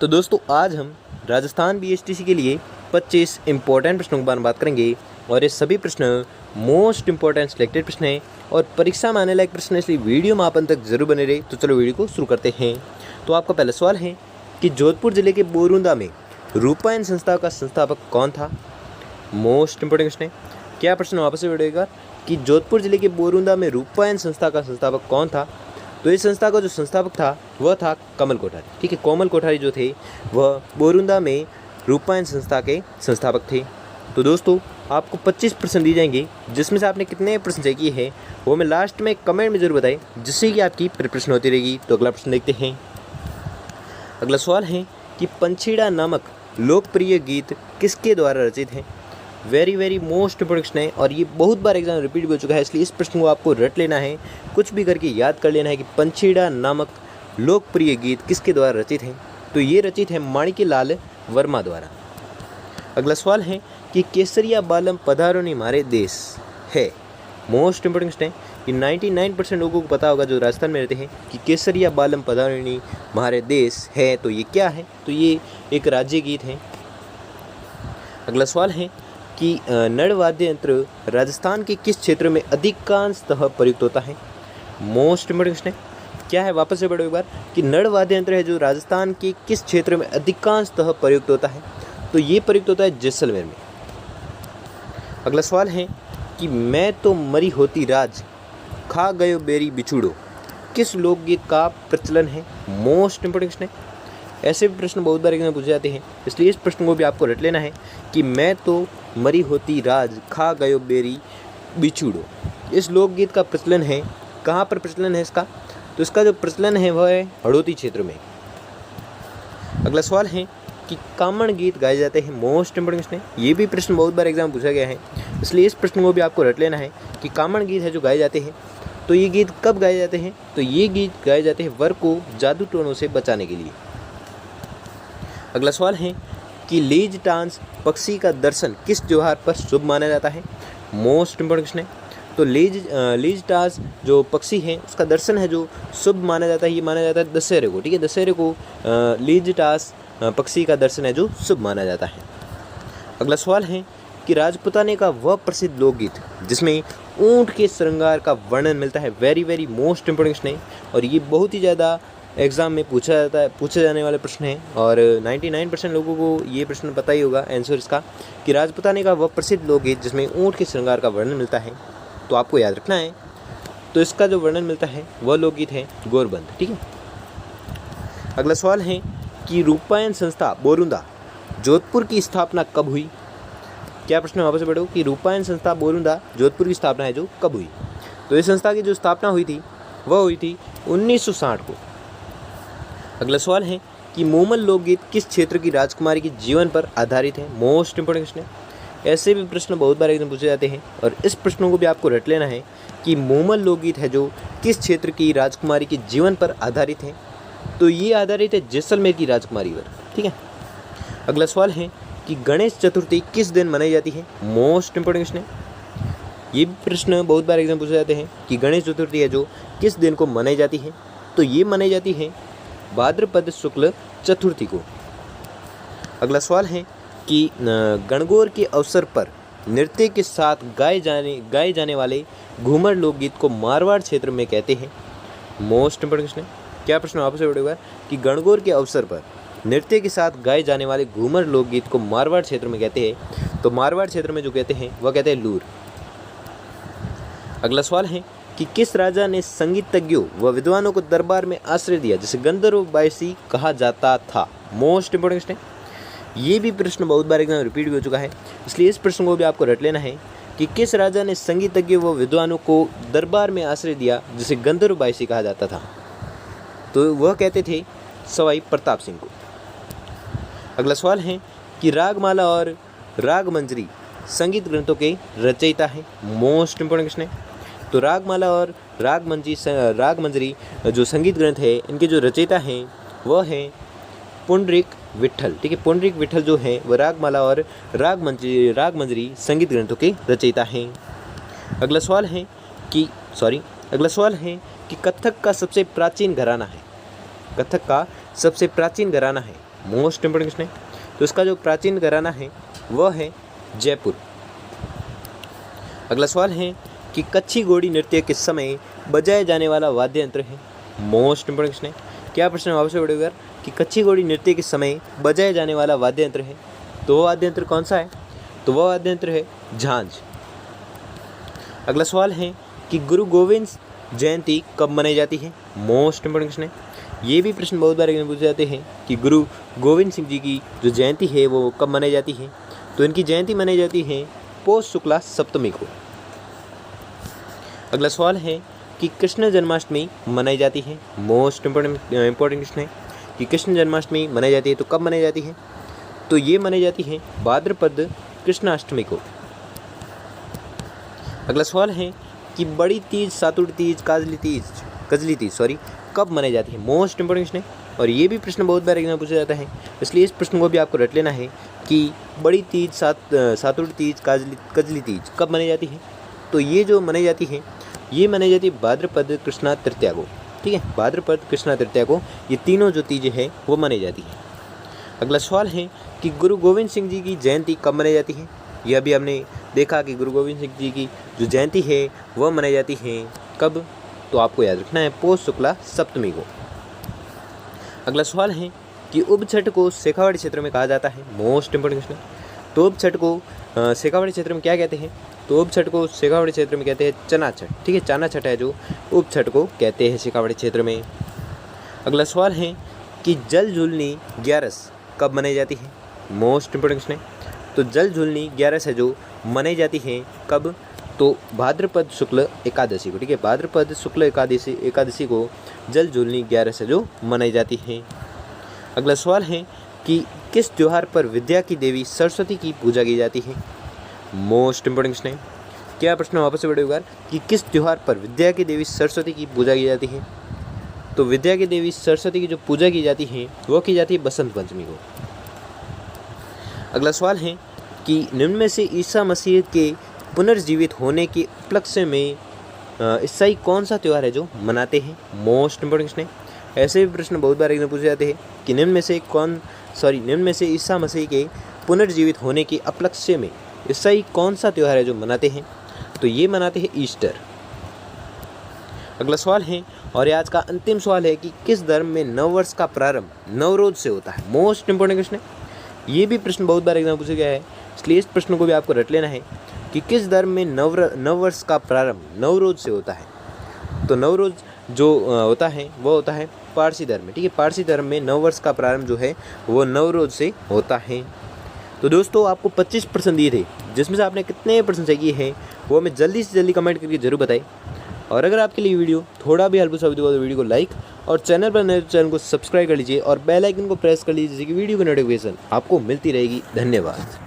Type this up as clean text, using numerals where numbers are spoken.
तो दोस्तों आज हम राजस्थान बीएसटीसी के लिए 25 इम्पोर्टेंट प्रश्नों के बारे में बात करेंगे और ये सभी प्रश्न मोस्ट इम्पोर्टेंट सिलेक्टेड प्रश्न हैं और परीक्षा में आने लायक प्रश्न, इसलिए वीडियो में आप अंत तक जरूर बने रहे। तो चलो वीडियो को शुरू करते हैं। तो आपका पहला सवाल है कि जोधपुर जिले के बोरुंदा में रूपायन संस्था का संस्थापक कौन था। मोस्ट इम्पोर्टेंट प्रश्न है। क्या प्रश्न वापस से वीडियो कि जोधपुर जिले के बोरुंदा में रूपायन संस्था का संस्थापक कौन था। तो इस संस्था का जो संस्थापक था वह था कमल कोठारी। ठीक है, कोमल कोठारी जो थे वह बोरुंदा में रूपायन संस्था के संस्थापक थे। तो दोस्तों आपको 25 प्रश्न दिए जाएंगे, जिसमें से आपने कितने प्रश्न तय किए हैं वो मैं लास्ट में कमेंट में जरूर बताएं, जिससे कि आपकी प्रिपरेशन होती रहेगी। तो अगला प्रश्न देखते हैं। अगला सवाल है कि पंछीड़ा नामक लोकप्रिय गीत किसके द्वारा रचित है। वेरी मोस्ट इम्पोर्टेंट प्रश्न है और ये बहुत बार एग्जाम रिपीट हो चुका है, इसलिए इस प्रश्न को आपको रट लेना है, कुछ भी करके याद कर लेना है कि पंछीड़ा नामक लोकप्रिय गीत किसके द्वारा रचित है। तो ये रचित है माणिक्यलाल वर्मा द्वारा। अगला सवाल है कि केसरिया बालम पधारो नी मारे देश है। मोस्ट इम्पोर्टेंट प्रश्न है कि 99% लोगों को पता होगा जो राजस्थान में रहते हैं कि केसरिया बालम पधारो नी मारे देश है। तो ये क्या है, तो ये एक राज्य गीत है। अगला सवाल है कि नड़ वाद्य यंत्र राजस्थान के किस क्षेत्र में अधिकांशतः प्रयुक्त होता है। मोस्ट इम्पोर्टेंट क्वेश्चन है। क्या है, वापस से पढ़ो एक बार कि नड़ वाद्य यंत्र है जो राजस्थान के किस क्षेत्र में अधिकांशतः प्रयुक्त होता है। तो ये प्रयुक्त होता है जैसलमेर में। अगला सवाल है कि मैं तो मरी होती राज खा गयो बेरी बिछुड़ो किस लोकगीत का प्रचलन है। मोस्ट इम्पोर्टेंट क्वेश्चन है। ऐसे भी प्रश्न बहुत बार एग्जाम पूछे जाते हैं, इसलिए इस प्रश्न को भी आपको रट लेना है कि मैं तो मरी होती राज खा गयो बेरी बिछुड़ो इस लोकगीत का प्रचलन है। कहाँ पर प्रचलन है इसका, तो इसका जो प्रचलन है वह है हड़ौती क्षेत्र में। अगला सवाल है कि कामण गीत गाए जाते हैं। मोस्ट इम्पोर्टेंट प्रश्न है। ये भी प्रश्न बहुत बार एग्जाम पूछा गया है, इसलिए इस प्रश्न को भी आपको रट लेना है कि कामण गीत है जो गाए जाते हैं। तो ये गीत कब गाए जाते हैं, तो ये गीत गाए जाते हैं वर को जादू टोनों से बचाने के लिए। अगला सवाल है कि लीज टांस पक्षी का दर्शन किस त्योहार पर शुभ माना जाता है। मोस्ट इम्पोर्टेंट क्वेश्चन है। तो लीज टांस जो पक्षी है उसका दर्शन है जो शुभ माना जाता है, ये माना जाता है दशहरे को। ठीक है, दशहरे को लीज टांस पक्षी का दर्शन है जो शुभ माना जाता है। अगला सवाल है कि राजपुताने का वह प्रसिद्ध लोकगीत जिसमें ऊँट के श्रृंगार का वर्णन मिलता है। वेरी मोस्ट इम्पोर्टेंट क्वेश्चन है और ये बहुत ही ज़्यादा एग्ज़ाम में पूछे जाने वाले प्रश्न हैं और 99% लोगों को ये प्रश्न पता ही होगा आंसर इसका कि राजपुताने का वह प्रसिद्ध लोकगीत जिसमें ऊँट के श्रृंगार का वर्णन मिलता है। तो आपको याद रखना है, तो इसका जो वर्णन मिलता है वह लोकगीत है गोरबंद। ठीक है। अगला सवाल है कि रूपायन संस्था बोरुंदा जोधपुर की स्थापना कब हुई। क्या प्रश्न वापस से पढ़ो कि रूपायन संस्था बोरुंदा जोधपुर की स्थापना है जो कब हुई। तो इस संस्था की जो स्थापना हुई थी वह हुई थी 1960 को। अगला सवाल है कि मोमल लोकगीत किस क्षेत्र की राजकुमारी के जीवन पर आधारित है। मोस्ट इंपोर्टेंट क्वेश्चन है। ऐसे भी प्रश्न बहुत बार एकदम पूछे जाते हैं और इस प्रश्नों को भी आपको रट लेना है कि मोमल लोकगीत है जो किस क्षेत्र की राजकुमारी के जीवन पर आधारित है। तो ये आधारित है जैसलमेर की राजकुमारी पर। ठीक है। अगला सवाल है कि गणेश चतुर्थी किस दिन मनाई जाती है। मोस्ट इंपोर्टेंट क्वेश्चन है। ये भी प्रश्न बहुत बार एग्जाम पूछे जाते हैं कि गणेश चतुर्थी है जो किस दिन को मनाई जाती है। तो ये मनाई जाती है भाद्रपद शुक्ल चतुर्थी को। अगला सवाल है कि गणगौर के अवसर पर नृत्य के साथ गाए जाने वाले घूमर लोकगीत को मारवाड़ क्षेत्र में कहते हैं। मोस्ट इंपोर्टेंट क्वेश्चन है। क्या प्रश्न वापस से पढ़ेगा कि गणगौर के अवसर पर नृत्य के साथ गाए जाने वाले घूमर लोकगीत को मारवाड़ क्षेत्र में कहते हैं। तो मारवाड़ क्षेत्र में जो कहते हैं वह कहते हैं लूर। अगला सवाल है कि किस राजा ने संगीतज्ञों व विद्वानों को दरबार में आश्रय दिया जिसे गंधर्व बायसी कहा जाता था। मोस्ट इंपोर्टेंट क्वेश्चन है। ये भी प्रश्न बहुत बार एग्जाम रिपीट भी हो चुका है, इसलिए इस प्रश्न को भी आपको रट लेना है कि किस राजा ने संगीतज्ञों व विद्वानों को दरबार में आश्रय दिया जिसे गंधर्व बायसी कहा जाता था। तो वह कहते थे सवाई प्रताप सिंह को। अगला सवाल है कि रागमाला और रागमंजरी संगीत ग्रंथों के रचयिता है। मोस्ट इंपोर्टेंट क्वेश्चन है। तो रागमाला और रागमंजरी जो संगीत ग्रंथ है इनके जो रचयिता हैं वह है पुंडरीक विट्ठल। ठीक है, पुंडरीक विट्ठल जो है वह रागमाला और रागमंजरी संगीत ग्रंथों के रचयिता हैं। अगला सवाल है कि कथक का सबसे प्राचीन घराना है। मोस्ट इंपॉर्टेंट क्वेश्चन है। तो इसका जो प्राचीन घराना है वह है जयपुर। अगला सवाल है कि कच्छी घोड़ी नृत्य किस समय बजाया जाने वाला वाद्य यंत्र है। मोस्ट इंपॉर्टेंट क्वेश्चन है। क्या प्रश्न वापस से पढ़ेगा कि कच्छी घोड़ी नृत्य किस समय बजाया जाने वाला वाद्य यंत्र है। तो वह वाद्य यंत्र कौन सा है? तो वह वाद्य यंत्र है झांझ। अगला सवाल है कि गुरु गोविंद जयंती कब मनाई जाती है। मोस्ट इंपॉर्टेंट क्वेश्चन है। ये भी प्रश्न बहुत बार पूछे जाते हैं कि गुरु गोविंद सिंह जी की जो जयंती है वो कब मनाई जाती है। तो इनकी जयंती मनाई जाती है पौष शुक्ला सप्तमी को। अगला सवाल है कि कृष्ण जन्माष्टमी मनाई जाती है। मोस्ट इंपॉर्टेंट क्वेश्चन है कि कृष्ण जन्माष्टमी मनाई जाती है तो कब मनाई जाती है। तो ये मनाई जाती है भाद्रपद कृष्णाष्टमी को। अगला सवाल है कि बड़ी तीज, सातुड़ तीज, कजली तीज कब मनाई जाती है। मोस्ट इंपॉर्टेंट क्वेश्चन है और ये भी प्रश्न बहुत बार एग्जाम पूछा जाता है, इसलिए इस प्रश्न को भी आपको रट लेना है कि बड़ी तीज, सातुड़ तीज, कजली तीज कब मनाई जाती है। तो ये जो मनाई जाती है ये मनाई जाती है भाद्रपद कृष्णा तृतीया को। ठीक है, भाद्रपद कृष्णा तृतीया को ये तीनों जो तीजें हैं वो मनाई जाती है। अगला सवाल है कि गुरु गोविंद सिंह जी की जयंती कब मनाई जाती है। यह भी हमने देखा कि गुरु गोविंद सिंह जी की जो जयंती है वह मनाई जाती है कब। तो आपको याद रखना है पौष शुक्ला सप्तमी को। अगला सवाल है कि उप छठ को शेखावाटी क्षेत्र में कहा जाता है। Most important question. तो उप छठ को शेखावाटी क्षेत्र में क्या कहते हैं। तो उप छठ को शेखावाटी क्षेत्र में कहते हैं चना छठ। ठीक है, चाना छठ है जो उप छठ को कहते हैं शेखावाटी क्षेत्र में। अगला सवाल है कि जल झूलनी ग्यारस कब मनाई जाती है। मोस्ट इंपॉर्टेंट क्वेश्चन है। तो जल झूलनी ग्यारस है जो मनाई जाती है कब। तो भाद्रपद शुक्ल एकादशी को। ठीक है, भाद्रपद शुक्ल एकादशी को जल झूलनी ग्यारस है जो मनाई जाती है। अगला सवाल है कि किस त्योहार पर विद्या की देवी सरस्वती की पूजा की जाती है। मोस्ट इंपॉर्टेंट क्वेश्चन है। क्या प्रश्न वापस से पढ़ेगा कि किस त्योहार पर विद्या की देवी सरस्वती की पूजा की जाती है। तो विद्या की देवी सरस्वती की जो पूजा की जाती है वो की जाती है बसंत पंचमी को। अगला सवाल है कि निम्न में से ईसा मसीह के पुनर्जीवित होने के उपलक्ष्य में ईसाई कौन सा त्यौहार है जो मनाते हैं। मोस्ट इंपॉर्टेंट क्वेश्चन है। ऐसे भी प्रश्न बहुत बार एग्जाम पूछे जाते हैं कि निम्न में से ईसा मसीह के पुनर्जीवित होने के उपलक्ष्य में ईसाई कौन सा त्यौहार है जो मनाते हैं। तो ये मनाते हैं ईस्टर। अगला सवाल है और आज का अंतिम सवाल है कि किस धर्म में नववर्ष का प्रारंभ नवरोज से होता है। मोस्ट इंपॉर्टेंट क्वेश्चन है। ये भी प्रश्न बहुत बार एग्जाम पूछा गया है, इसलिए इस प्रश्न को भी आपको रट लेना है कि किस धर्म में नववर्ष का प्रारंभ नवरोज से होता है। तो नवरोज जो होता है वो होता है पारसी धर्म में। ठीक है, पारसी धर्म में नववर्ष का प्रारंभ जो है वो नवरोज से होता है। तो दोस्तों आपको 25% दिए थे, जिसमें से आपने कितने परसेंट सही किए हैं वो हमें जल्दी से जल्दी कमेंट करके जरूर बताएं। और अगर आपके लिए वीडियो थोड़ा भी हेल्पफुल साबित हुआ तो वीडियो को लाइक और चैनल पर नए चैनल को सब्सक्राइब कर लीजिए और बेल आइकन को प्रेस कर लीजिए जिससे कि वीडियो की नोटिफिकेशन आपको मिलती रहेगी। धन्यवाद।